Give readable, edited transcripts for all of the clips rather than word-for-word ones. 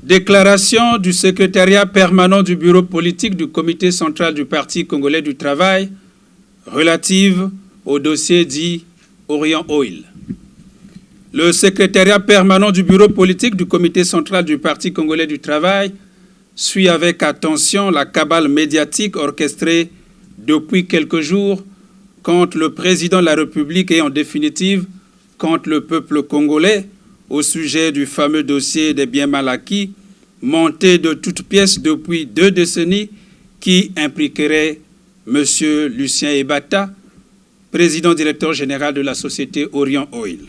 Déclaration du secrétariat permanent du bureau politique du comité central du Parti congolais du travail relative au dossier dit Orient Oil. Le secrétariat permanent du bureau politique du comité central du Parti congolais du travail suit avec attention la cabale médiatique orchestrée depuis quelques jours contre le président de la République et en définitive contre le peuple congolais au sujet du fameux dossier des biens mal acquis, monté de toutes pièces depuis 2 décennies, qui impliquerait M. Lucien Ebata, président directeur général de la société Orient Oil.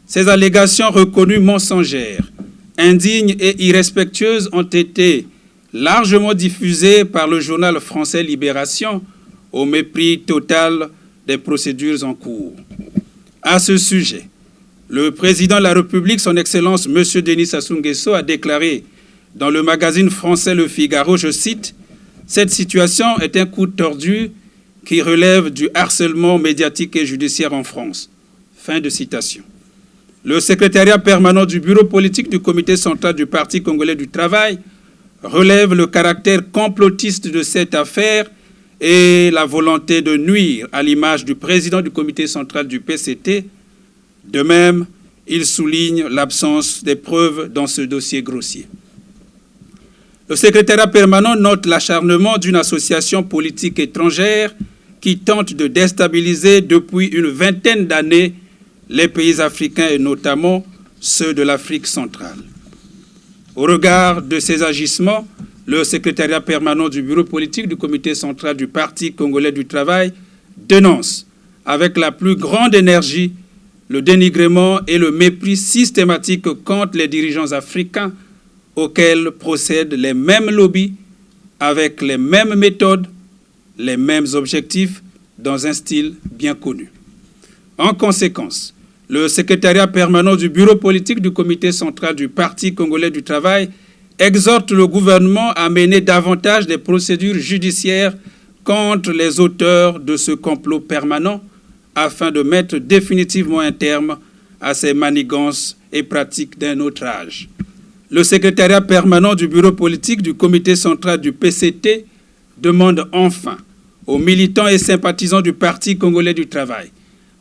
Ces allégations reconnues mensongères, indignes et irrespectueuses ont été largement diffusées par le journal français Libération au mépris total des procédures en cours. À ce sujet, le président de la République, son Excellence M. Denis Sassou Nguesso, a déclaré dans le magazine français Le Figaro, je cite, « Cette situation est un coup tordu qui relève du harcèlement médiatique et judiciaire en France. » Fin de citation. Le secrétariat permanent du bureau politique du comité central du Parti congolais du travail relève le caractère complotiste de cette affaire et la volonté de nuire à l'image du président du comité central du PCT. De même, il souligne l'absence des preuves dans ce dossier grossier. Le secrétariat permanent note l'acharnement d'une association politique étrangère qui tente de déstabiliser depuis une vingtaine d'années les pays africains et notamment ceux de l'Afrique centrale. Au regard de ces agissements, le secrétariat permanent du bureau politique du comité central du Parti congolais du travail dénonce avec la plus grande énergie le dénigrement et le mépris systématique contre les dirigeants africains auxquels procèdent les mêmes lobbies avec les mêmes méthodes, les mêmes objectifs dans un style bien connu. En conséquence, le secrétariat permanent du bureau politique du comité central du Parti congolais du travail exhorte le gouvernement à mener davantage des procédures judiciaires contre les auteurs de ce complot permanent afin de mettre définitivement un terme à ces manigances et pratiques d'un autre âge. Le secrétariat permanent du bureau politique du comité central du PCT demande enfin aux militants et sympathisants du Parti congolais du travail,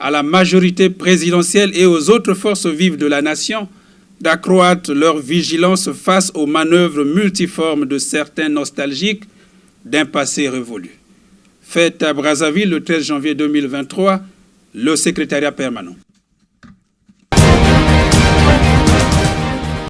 à la majorité présidentielle et aux autres forces vives de la nation d'accroître leur vigilance face aux manœuvres multiformes de certains nostalgiques d'un passé révolu. Fait à Brazzaville le 13 janvier 2023, le secrétariat permanent.